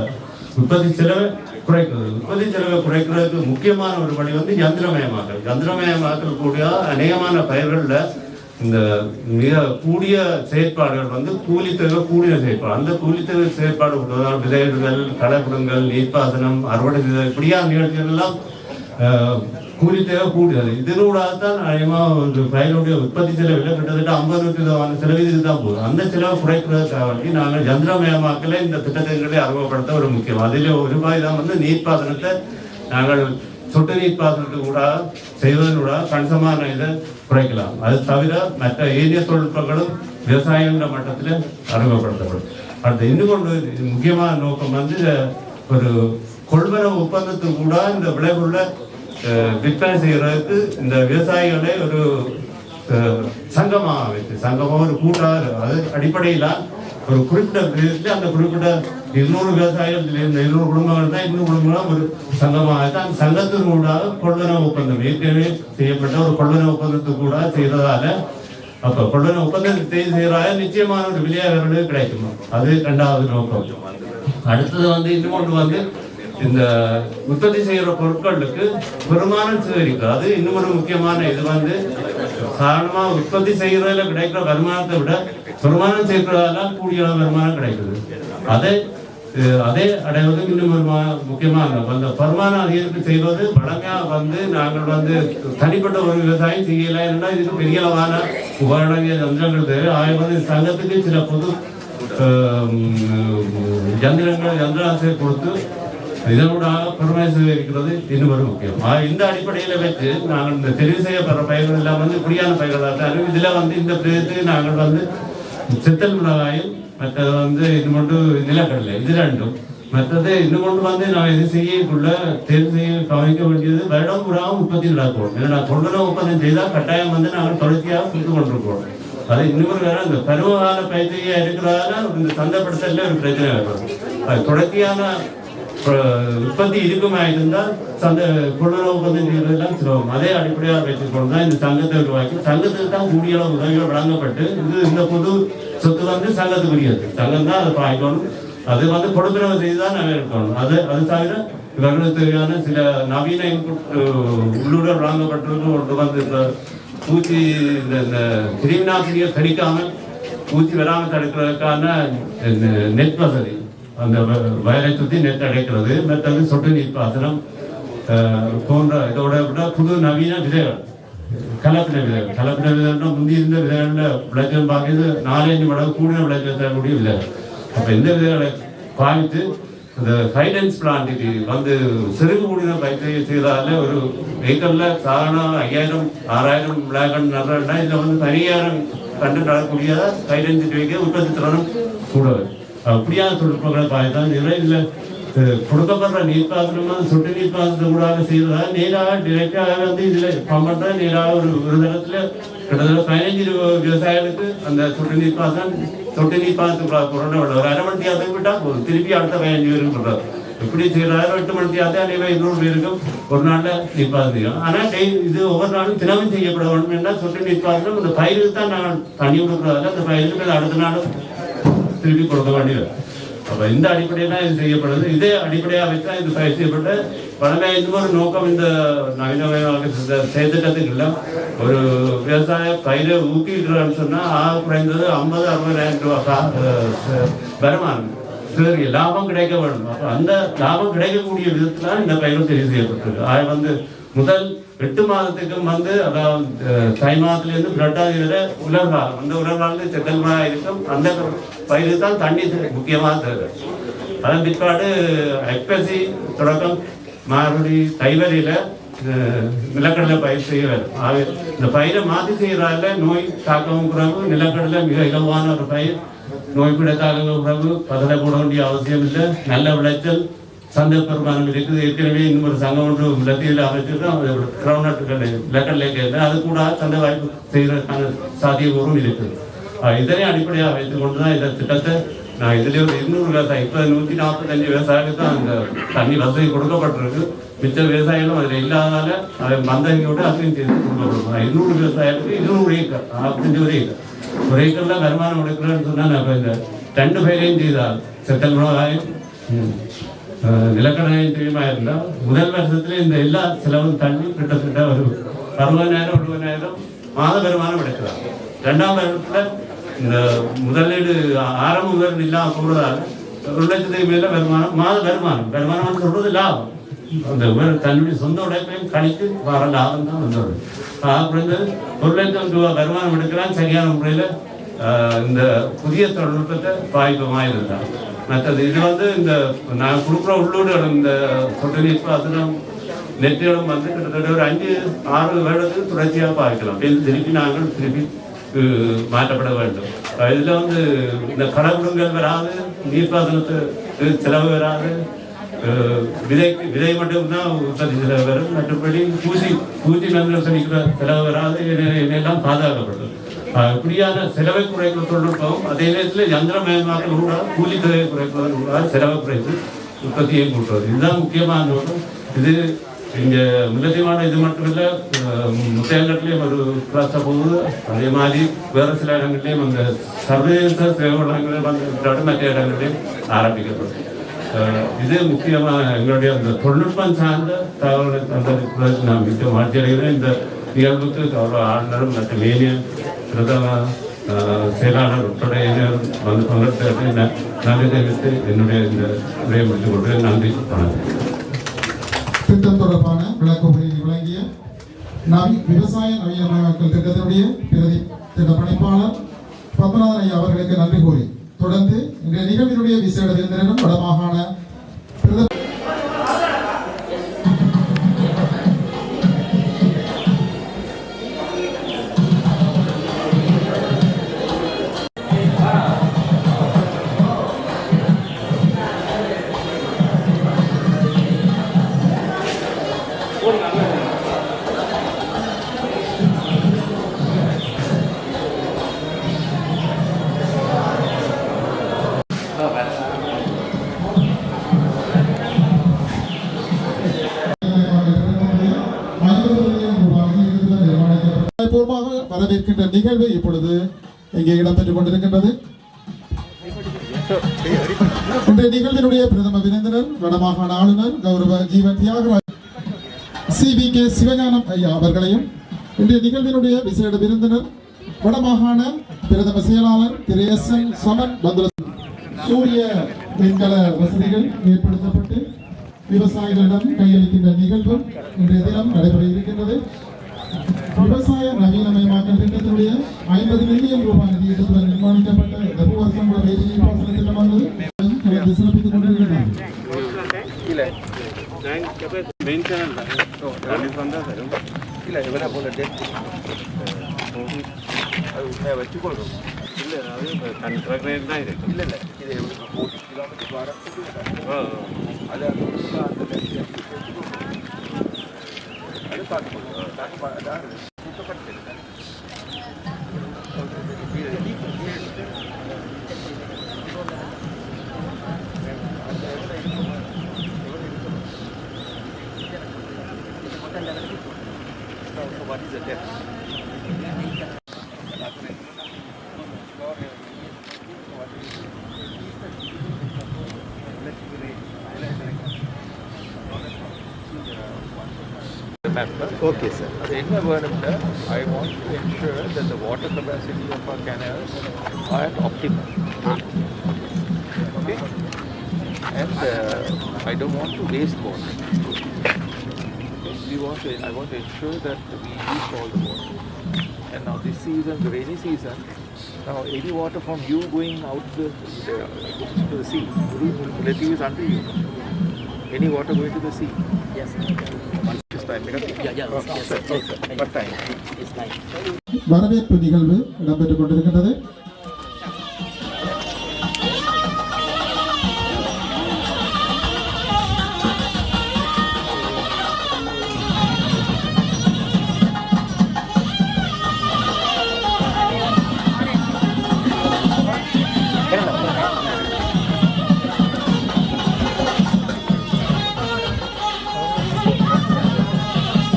உற்பத்தி செலவை குறைக்கிறது. உற்பத்தி செலவை குறைக்கிறதுக்கு முக்கியமான ஒரு வழி யந்திரமயமாக்கல். யந்திரமயமாக்கல் கூடிய அநேகமான பயிர்களில் இந்த மிக கூடிய செயற்பாடுகள் கூலி தேவை கூடிய செயற்பாடு. அந்த கூலி தேவை செயற்பாடு விதையிடுதல், களைப்பிடுங்கள், நீர்ப்பாசனம், அறுவடை செய்தல், இப்படியான நிகழ்ச்சிகள் எல்லாம் கூலி தேவை கூடியது. இதனூடாகத்தான் அதிகமாக ஒரு பயிர்களுடைய உற்பத்தி செலவில் கிட்டத்தட்ட 50% செலவு தான் போகுது. அந்த செலவை குறைக்கிறதுக்காக வேண்டி நாங்கள் யந்திரமயமாக்கலை இந்த திட்டத்தின்களை அறிமுகப்படுத்த ஒரு முக்கியம். அதில் ஒரு ரூபாய் தான் நீர்ப்பாசனத்தை நாங்கள் சொட்டு நீர்ப்பாசனத்துக்கு கூட செய்வதனூடாக கணிசமான இதை குறைக்கலாம். அது தவிர மற்ற ஏரிய தொழில்நுட்பங்களும் விவசாயிகள மட்டத்தில் அறிமுகப்படுத்தப்படும். அடுத்து இன்னும் கொண்டு முக்கியமான நோக்கம் வந்து ஒரு கொள்வனவு ஒப்பந்தத்துக்கு கூட இந்த விளைவுள்ள விற்பனை செய்யறதுக்கு இந்த விவசாயிகளை ஒரு சங்கமாக வைத்து சங்கமாக ஒரு கூட்டாறு அது அடிப்படையில் ஒரு குறிப்பிட்ட விதத்தில் அந்த குறிப்பிட்ட 200 விவசாயிகள் 200 குடும்பங்கள் தான் 200 குடும்பங்களும் ஒரு சங்கமாக தான் சங்கத்தின் ஊடாக கொள்வனவு ஒப்பந்தம் ஏற்கனவே செய்யப்பட்ட ஒரு கொள்வனவு ஒப்பந்தத்துக்கு கூட செய்யறதால அப்ப கொள்வனவு ஒப்பந்தத்தை செய்யறாங்க நிச்சயமான ஒரு விளையாடுறது கிடைக்குமா அது 2வது நோக்கம். அடுத்தது வந்து இன்னும் ஒன்று வந்து இந்த உற்பத்தி செய்யற பொருட்களுக்கு வருமானம் சேகரிக்கும். அது இன்னும் ஒரு முக்கியமான இது வந்து சாதாரணமா உற்பத்தி செய்யறதுல கிடைக்கிற வருமானத்தை விட வருமானம் சேர்க்கிறதால கூடிய வருமானம் கிடைக்குது. அதே அடைவது இன்னும் ஒரு முக்கியமான அந்த வருமானம் அதிகரிப்பு செய்வது வழங்கா வந்து நாங்கள் வந்து தனிப்பட்ட ஒரு விவசாயம் செய்யல என்னன்னா இதுக்கு பெரிய அளவான உபகரணங்கள் யந்திரங்கள் தேவை. ஆய்வு சங்கத்துக்கு சில பொது யந்திராசை கொடுத்து இதனோட பெருமை சேகரிக்கிறது இன்னும் ஒரு முக்கியம். இந்த அடிப்படையில் வச்சு நாங்கள் இந்த தெரிவு செய்யப்படுற பயிர்கள் எல்லாம் வந்து குடியான பயிர்களாக இருந்தாலும் இதில் வந்து இந்த பிரதேசத்துக்கு நாங்கள் வந்து சித்தல் மிளகாயும் மற்றது வந்து இது மட்டும் நிலக்கடலை இது ரெண்டும் மற்றது இன்னும் கொண்டு வந்து நான் இது செய்யக்குள்ள தேர்வு செய்ய கவனிக்க வேண்டியது வருடம் பூராவும் உற்பத்தி நடக்கும். ஏன்னா கொள்வனவு ஒப்பந்தம் செய்தால் கட்டாயம் வந்து நாங்கள் தொடர்ச்சியாக கொடுத்து கொண்டிருக்கோம். அது இன்னொரு வேற இந்த பருவகால பயிற்சியாக இருக்கிறதால இந்த சந்தைப்படுத்தல ஒரு பிரச்சனை வரும். அது தொடர்ச்சியான உற்பத்தி இருக்குமா இருந்தால் சந்தை கொள்வனவு ஒப்பந்தம் செய்வதெல்லாம் சுலபம். அதே அடிப்படையாக வைத்துக்கொண்டு தான் இந்த சங்கத்தை உருவாக்கி சங்கத்துக்கு தான் கூடிய அளவு உதவிகள் வழங்கப்பட்டு இந்த பொது சொத்து வந்து சங்கத்துக்குரியது. சங்கம் தான் அதை பாய்க்கணும். அது வந்து கொடுப்பினவு செய்து தான் நாங்கள் இருக்கணும். அது தவிர இவர்களுக்கு தேவையான சில நவீன இன்புட் உள்ளுடன் வழங்கப்பட்டிருக்கு. ஒன்று வந்து இந்த பூச்சி இந்த கிருமிநாசினியை கடிக்காமல் பூச்சி வராமல் தடுக்கிறதுக்கான நெட் வசதி அந்த வயலை சுற்றி நெட் அடைக்கிறது. மற்றது சொட்டு நீர் பாசனம் போன்ற இதோட விட புது நவீன விதைகள் கலப்பின விதைகள் முந்தி இருந்த விதைகளில் விளைச்சல் பார்க்கிறது 4-5 மடங்கு கூடின விளைச்சல் தரக்கூடிய விதைகள். அப்போ இந்த விதைகளை பாவித்து இந்த கைடன்ஸ் பிளான்ட்டுக்கு வந்து சிறுகு கூடின பயிற்சி செய்தால ஒரு ஏக்கரில் சாதாரண 5000-6000 விளையாட்டு நடனா இதில் வந்து 10,000 கண்டு நடக்கூடியதா கைடன்ஸ் வைக்க உற்பத்தி திறனும் கூட அப்படியான தொழில்நுட்பங்களை பாய்த்தான் இதில் கொடுக்கப்படுற நீர்ப்பாசனம் சொட்டு நீர்ப்பாசனத்தை கூட செய்யறதா நேராக டிரெக்டாக வந்து இதில் பம்பற்ற நேராக ஒரு தளத்துல கிட்டத்தட்ட 15 விவசாயிகளுக்கு அந்த சொட்டு நீர்ப்பாசனத்துக்கு புறணை விட ஒரு 1/2 மணி நேரத்துக்கு விட்டா போதும். திருப்பி அடுத்த 15 பேருக்கு சொல்றாரு. இப்படி செய்யறாரு 8 மணி நேரத்தை அனைவரும் 200 பேருக்கும் ஒரு நாளில் நீர்ப்பாசனம். ஆனால் இது ஒவ்வொரு நாளும் தினமும் செய்யப்பட வேண்டும் என்றால் சொட்டு நீர்ப்பாசனம் இந்த பயிருக்கு தான் நாங்கள் தண்ணி கொடுக்குறதால அந்த பயிருக்கு அடுத்த நாளும் திருப்பி கொடுக்க வேண்டியது. அப்போ இந்த அடிப்படையில் இது செய்யப்படுது. இதே அடிப்படையாக வச்சா இது பயிர் செய்யப்பட்ட பழமை இன்னொரு நோக்கம் இந்த நவீனமயமாக செயற்திட்டத்துக்கு இல்லை. ஒரு விவசாய பயிரை ஊக்கிக்கிறான்னு சொன்னால் குறைந்தது 50-60,000 ரூபா வருமானம் சரி லாபம் கிடைக்க வேண்டும். அப்போ அந்த லாபம் கிடைக்கக்கூடிய விதத்தில் இந்த பயிரும் தெரிவு செய்யப்பட்டிருக்கு. அது வந்து முதல் 8 மாதத்துக்கும் வந்து அதாவது தை மாதத்துலேருந்து 2ஆவது வரை உலர்காலம் அந்த உலர்காலத்தில் செத்தல் மழை இருக்கும். அந்த பயிருக்கு தான் தண்ணி முக்கியமாக தேவை. அதன் பிற்பாடு ஐப்பசி தொடக்கம் மறுபடி தைவரியில் நிலக்கடலை பயிர் செய்ய வேண்டும். இந்த பயிரை மாற்றி செய்யறதால நோய் தாக்கமும் குறைவு. நிலக்கடலை மிக இலவான ஒரு பயிர். நோய் பிட தாக்கங்கள் குறைவு. பதலை போட வேண்டிய அவசியம் இல்லை. நல்ல விளைச்சல் சந்தை பெருமானம் இருக்குது. ஏற்கனவே இன்னும் ஒரு சங்கம் ஒன்று லத்தியில் அமைச்சிருக்கோம். கிரவுண்ட் நிலக்கடலை கேட்க அது கூட சந்தை வாய்ப்பு செய்கிறதுக்கான சாத்தியபூர்வம் இருக்குது. இதனை அடிப்படையாக வைத்துக் கொண்டு தான் இந்த திட்டத்தை நான் இதுலேயே ஒரு 200 விவசாயம் இப்போ 145 விவசாயிகளுக்கு தான் அந்த தண்ணி வசதி கொடுக்கப்பட்டிருக்கு. மிச்ச விவசாயிகளும் அதில் இல்லாதனால அதை மந்தங்கியோடு அதையும் சேர்த்து கொடுக்கப்படும். 200 விவசாயிகளுக்கு 200 ஏக்கர் 45 ஏக்கர் ஒரு ஏக்கரில் வருமானம் எடுக்கிறேன்னு சொன்னால் நான் இப்போ இந்த 2 பயிரையும் செய்தால் செத்தல் மிளகாயும் நிலக்கடலையும் தெரியுமா இருந்தால் முதல் வருஷத்துல இந்த எல்லா செலவும் தண்ணி கிட்டத்தட்ட ஒரு 60,000-70,000 மாத வருமானம் எடுக்கலாம். 2ஆம் வருடத்தில் இந்த முதலீடு ஆரம்ப முதல் இல்லாமல் போகிறதால 1,00,000 மேல வருமானம் மாத வருமானம் சொல்றது லாபம். அந்த தன்னுடைய சொந்த உழைப்பையும் கணித்து வர லாபம் தான் வந்தோடு. குறைந்தது 1,00,000 ரூபாய் வருமானம் எடுக்கிறான். சரியான முறையில் இந்த புதிய தொழில்நுட்பத்தை பாய்ப்பமாக இருந்தான். மற்றது இது வந்து இந்த நான் கொடுக்குற உள்ளூர் இந்த சொட்டு நீர்ப்பாசனம் நெட்டுகளும் வந்து கிட்டத்தட்ட ஒரு 5-6 வருடத்துக்கு தொடர்ச்சியாக பாய்க்கலாம். திருப்பி நாங்கள் திருப்பி மாற்றப்பட வேண்டும். இதில் வந்து இந்த கடவுடுங்கள் வராது, நீர்ப்பாசனத்துக்கு செலவு வராது, விதை மட்டும்தான் உற்பத்தி செலவு வரும். மற்றபடி பூச்சி மருந்து தெளிக்கிற செலவு வராது. இதெல்லாம் பாதுகாக்கப்படும். இப்படியான செலவை குறைக்கிற தொழில்நுட்பம் அதே நேரத்தில் யந்திரமயமாக்கல் கூட கூலி தொகையை குறைப்பதன் கூட செலவை குறைத்து உற்பத்தியை கூட்டுறது. இதுதான் முக்கியமான ஒன்று. இது இங்கே முன்னதியமான இது மட்டும் இல்லை, முத்தையங்கட்லேயும் ஒரு கிளாஸாக போகுது. அதே மாதிரி வேறு சில இடங்கள்லேயும் அந்த சர்வதேச சேவனங்களில் வந்து மற்ற இடங்களையும் ஆரம்பிக்கப்படும். இது முக்கியமாக எங்களுடைய அந்த தொழில்நுட்பம் சார்ந்த தகவல்களை தந்ததுக்கு நான் மிக மகிழ்ச்சி அடைகிறேன். இந்த நிகழ்வுக்கு கௌரவ ஆளுநரும் மற்றும் மேனியன் பிரதம செயலாளர் உட்பட வந்து பங்கெடுத்து நன்றி தெரிவித்து என்னுடைய இந்த உரையை முடித்துக் கொள்கிறேன். நன்றி, வணக்கம். திட்டம் தொடர்பான விளக்கமுறையை வழங்கிய விவசாய நவீனமயமாக்கல் திட்டத்தினுடைய பிரதி திட்ட பணிப்பாளர் பத்மநாதன் ஐயா அவர்களுக்கு நன்றி கூறி தொடர்ந்து இன்றைய நிகழ்வினுடைய விசேட விருந்தினரும் வடமாகாண வரவேற்கின்ற நிகழ்வு இப்பொழுது இங்கே இடம்பெற்றுக் கொண்டிருக்கின்றது. இன்றைய நிகழ்வினுடைய பிரதம விருந்தினர் வடமாகாண ஆளுநர் கௌரவ ஜீவன் தியாகராஜ் CVK சிவஞானம் ஐயா அவர்களையும், இன்றைய நிகழ்வினுடைய விசேட விருந்தினர் வடமாகாண பிரதம செயலாளர் திரு SN சமன் பந்துல சூரிய மின்கல வசதிகள் ஏற்படுத்தப்பட்டு விவசாயிகளிடம் கையளிக்கின்ற நிகழ்வு இன்றைய தினம் நடைபெற இருக்கின்றது. விவசாய நவீனமயமாக்கல் திட்டத்தினுடைய 50 மில்லியன் ரூபாய் நிதியுடன் நிர்மாணிக்கப்பட்ட தபுவசம்பள வேதியியல் பாசன திட்டமானது கலந்து சிறப்பித்துக் கொண்டிருக்கிறது. What is the depth? Okay, sir. In my word, I want to ensure that the water capacity of our canals are optimal. Okay? And I don't want to waste water. I want to ensure that we use all the water. And now this season, the rainy season, now any water from you going out to the sea, relative is under you. Any water going to the sea? Yes. This time, what time? It's night. வரவேற்பு நிகழ்வு இடம்பெற்றுக் கொண்டிருக்கின்றது.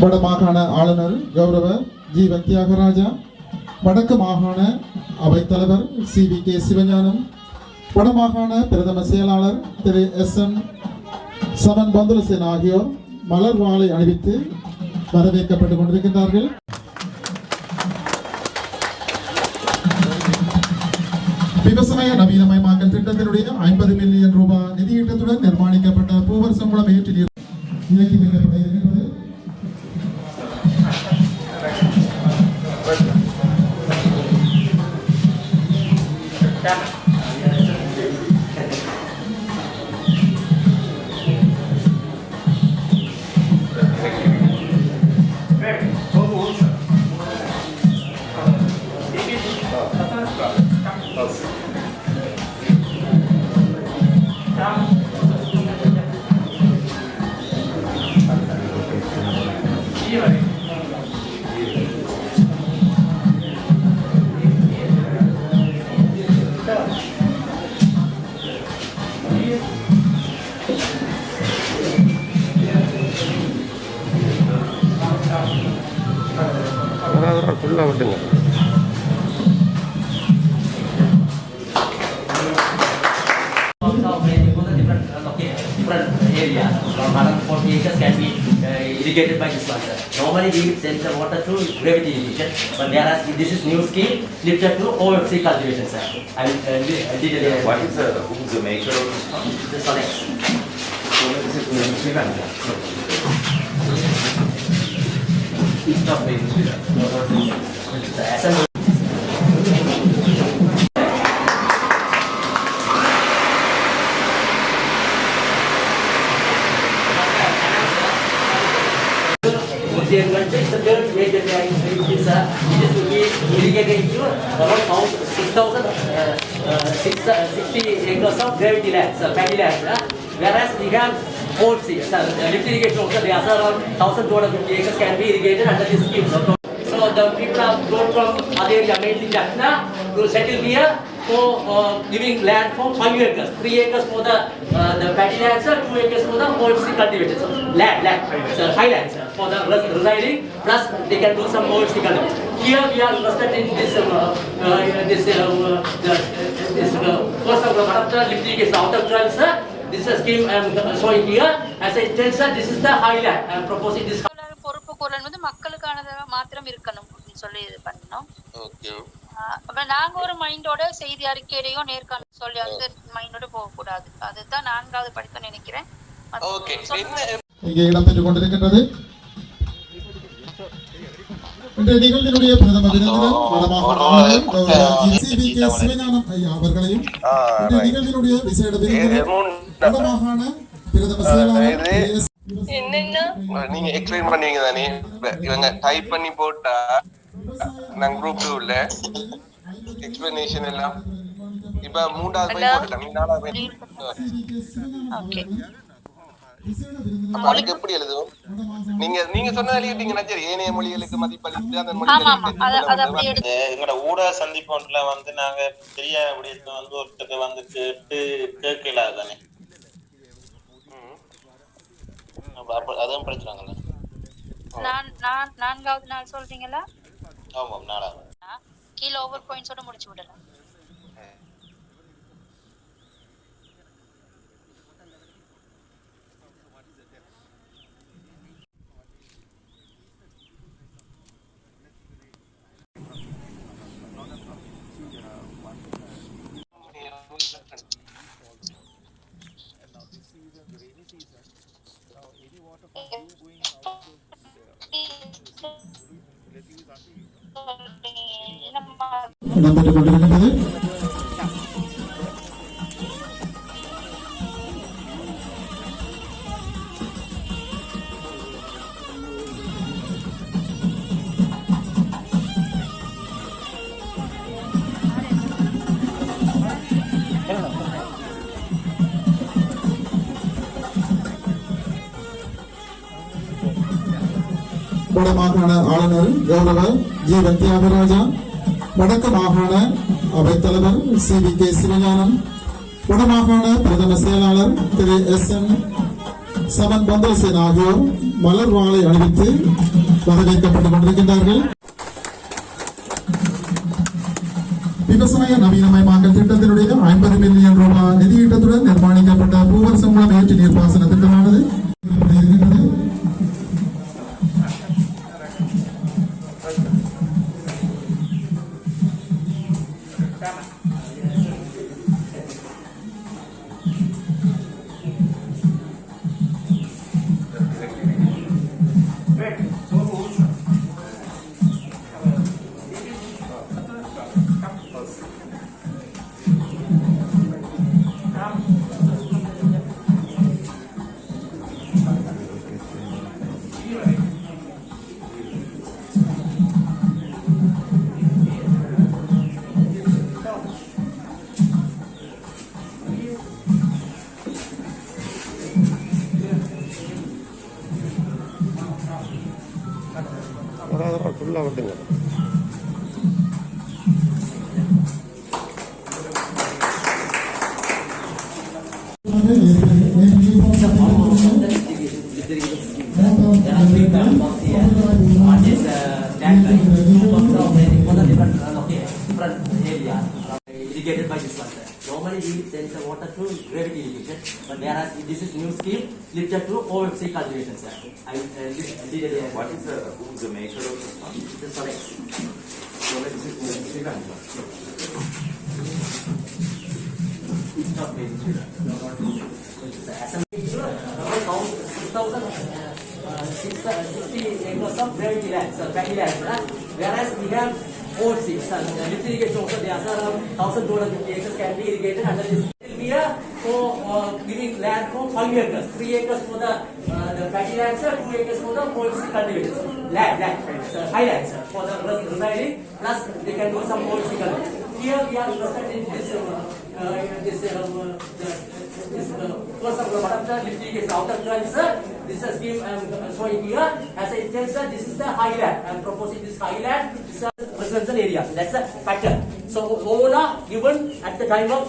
வடமாகாண ஆளுநர் கௌரவ ஜீவன் தியாகராஜா, வடக்கு மாகாண அவைத்தலைவர் CVK சிவஞானம், வடமாகாண பிரதம செயலாளர் திரு SN சமன் பந்துலசேன ஆகியோர் மலர் வாளை அணிவித்து வரவேற்கப்பட்டுக் கொண்டிருக்கின்றார்கள். விவசாய நவீனமயமாக்கல் திட்டத்தினுடைய 50 மில்லியன் ரூபாய் நிதியீட்டத்துடன் நிர்மாணிக்கப்பட்ட பூவரசங்குளம் ஏற்றி இயக்கி வைக்கப்பட இருக்கின்றது. ஃபுல்லாக விட்டுங்க. different areas. Around 40 acres can be irrigated by this water. Normally we send the water to gravity irrigation, but whereas this is new scheme lifted to OFC cultivation, sir. I will detail. What is who's the maker of this pump? The Solex. Solex is in Sri Lanka. It's not made in Sri Lanka. It's a third major area. This will be irrigated into around 60 acres of gravity land, paddy land. Whereas we have old sea, lift irrigation also, there are around 1,250 acres can be irrigated under this scheme. So the people have gone from other area, mainly Jaffna, to settle here for giving land for 5 acres, 3 acres for the paddy land, 2 acres for the old sea cultivation. So land, highlands for the residing, plus they can do some old sea cultivation. Here we are interested in this course of one of the lift irrigation out of trials. This is a scheme I am showing here. As I tell sir, this is the highland. I am proposing this. பொறுப்புக்கூறல் வந்து மக்களுக்கானது மாத்திரம் இருக்கணும் அப்படின்னு சொல்லி இது பண்ணோம். ஓகே. அப்புறம் நாங்க ஒரு மைண்டோட செய்தி அறிக்கையிலையும் நேர்காணல் சொல்லி அந்த மைண்டோட போகக்கூடாது. அதுதான் 4வது படிக்க நினைக்கிறேன். ஓகே. இங்கே இடம்பெற்றுக் கொண்டிருக்கின்றது இன்றைய நிகழ்ச்சியினுடைய பிரதம விருந்தினர் வடமாகாண ஆளுநர் CVK சிவஞானம் ஐயா அவர்களையும் இன்றைய நிகழ்ச்சியினுடைய விசேட விருந்தினர் வடமாகாண பிரதம செயலாளர் நீங்க எக்ஸ்பிளைன் பண்ணுவீங்க தானே? இவங்க டைப் பண்ணி போட்டா நாங்க குரூப் 2 ல எக்ஸ்பிளனேஷன் எல்லாம் இப்ப 3வது போய் போட்டேன். 4வது போய் ஓகே. அதுக்கு எப்படி எழுதுவோம்? நீங்க சொன்னதை எழுதிட்டீங்கன்னா சரி, ஏனைய மொழிகளுக்கு மதிப்பளித்து அந்த மொழிகளுக்கு எங்களோட ஊடக சந்திப்பொன்றுல வந்து நாங்க பெரிய விடயத்தை வந்து ஒருத்தருக்கு வந்து கேட்கல தானே, அதுவும் படிச்சாங்கல்ல. 4வது நாள் சொல்றீங்களா? ஆமாம், 4வது கீழ ஓவர் பாயிண்ட்ஸோட முடிச்சு விடலாம். இடம்பெற்றுக் கொண்டிருக்கின்றது வடமாகாண ஆளுநர் கௌரவ ஜீவன் தியாகராஜா, வடக்கு மாகாண அவைத்தலைவர் CVK சிவஞானம், வடமாகாண பிரதம செயலாளர் திரு SM சமன் பந்தோசேன் ஆகியோர் மலர் வாழை அணிவித்து வரவேற்கப்பட்டுக் கொண்டிருக்கின்றார்கள். விவசாய நவீனமயமாக்கல் திட்டத்தினுடைய 50 மில்லியன் ரூபாய் நிதியீட்டத்துடன் நிர்மாணிக்கப்பட்ட பூவரசங்குளம் ஏற்று நீர்ப்பாசன திட்டமானது இருக்கின்றது. ஃபுல்லாக விட்டுங்க. Irrigated by this one, sir. Normally we send the water to gravity irrigation, but whereas this is new scheme lifted to OFC cultivation, sir. What is who's the maker of this one? The Solex. Solex is in Sri Lanka. It's not made in Sri Lanka. No, not made. It's assembly. 660 acres of gravity land, so fatty land. Whereas we have old seeds, lift irrigation also there are around 1,250 acres can be irrigated under this. It will be for giving land for 5 acres, 3 acres for the fatty land, 2 acres for the OFC cultivation. Land, high land, for the residing, plus they can do some OFC cultivation. Here we are interested in this first of the lift irrigation outer current, sir. This is a scheme I am showing here. As I said, sir, this is the highland. I am proposing this highland. This is a residential area. That's a factor. So owner given at the time of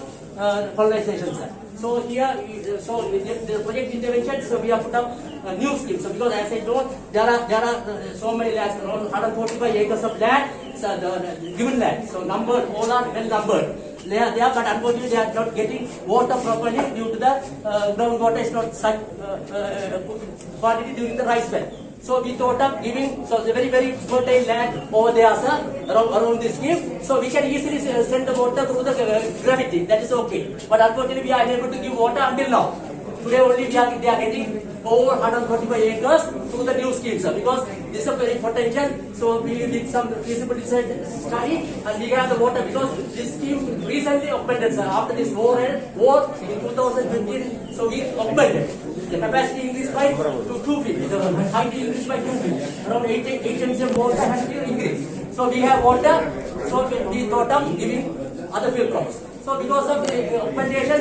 colonization, sir. So here, so the project intervention. So we have put up a new scheme. So because as I told, there are so many lands, around 145 acres of land. So the given land. So numbered, all are well numbered. They are there, but unfortunately they are not getting water properly due to the groundwater is not such quantity during the rice bed. So we thought of giving, so it's a very fertile land over there, sir, around this scheme. So we can easily send the water through the gravity. That is okay. But unfortunately we are unable to give water until now. Today only they are getting over 145 acres through the new scheme, sir, because this is a very potential. So we did some feasibility study and we got the water because this scheme recently opened, sir, after this war in 2015. So we opened it. The capacity increased by 2 feet. The height increased by 2 feet. Around 8 inches of water has been increased. So we have water. So we thought of giving other field crops. So because of the augmentation,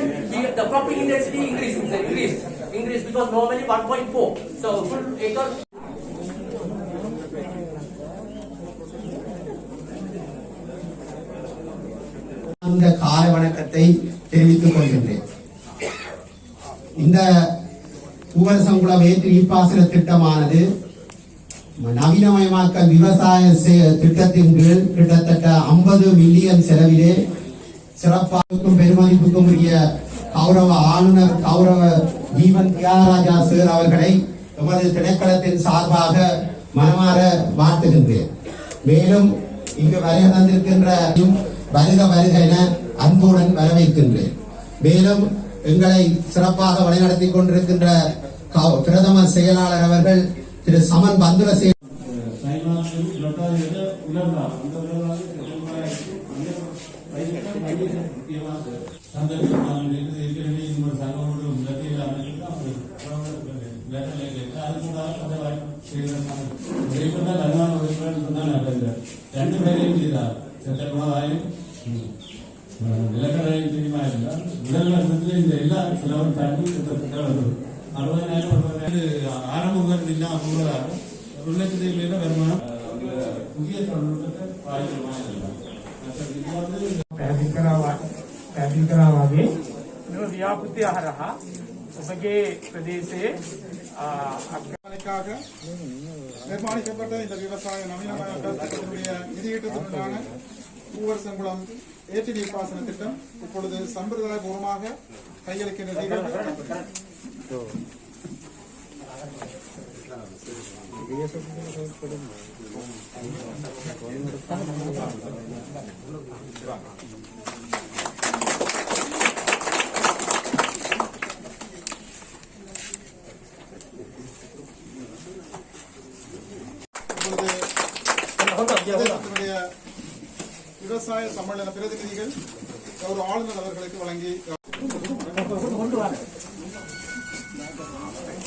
the cropping intensity increased because normally 1.4. So full acre. அந்த கால வணக்கத்தை தெரிவித்துக் கொள்கின்றேன். இந்த பூவரசங்குளம் ஏற்று நீர்ப்பாசன திட்டமானது நவீனமயமாக்கல் விவசாய திட்டத்தின் கீழ் கிட்டத்தட்ட 50 மில்லியன் செலவிலே சிறப்பாகவும் பெருமதிப்புக்கும் உரிய கௌரவ ஆளுநர் கௌரவ ஜீவன் தியாகராஜா சார் அவர்களை எமது திணைக்களத்தின் சார்பாக மனமாற வாழ்த்துகின்றேன். மேலும் இங்கு வருகை தந்திருக்கின்ற வருக என அன்புடன் வரவேற்கின்றேன். மேலும் எங்களை சிறப்பாக வழிநடத்தி கொண்டிருக்கின்ற பிரதமர் செயலாளர் அவர்கள் திரு சமன் பந்துல ஆரம்ப உகர்ந்தில்லை அவ்வளவு 1,00,000 மேல வருமானம் புதிய தொழில்நுட்பத்தை පැහැදිලි කරා වගේ මෙව ව්‍යාපෘතිය හරහා ඔබගේ ප්‍රදේශයේ அக்கறைக்காக நிர்மாணிக்கப்பட்ட இந்த விவசாய நவீனமயமாக்கல் திட்டத்தினுடைய நிதியீட்டுடனான பூவரசங்குளம் ஏற்றி நீர்ப்பாசன திட்டம் இப்பொழுது சம்பிரதாயபூர்வமாக கையளிக்கின்ற நிகழ்வு விவசாய சம்மேளன பிரதிநிதிகள் ஒரு ஆளுநர் அவர்களுக்கு வழங்கி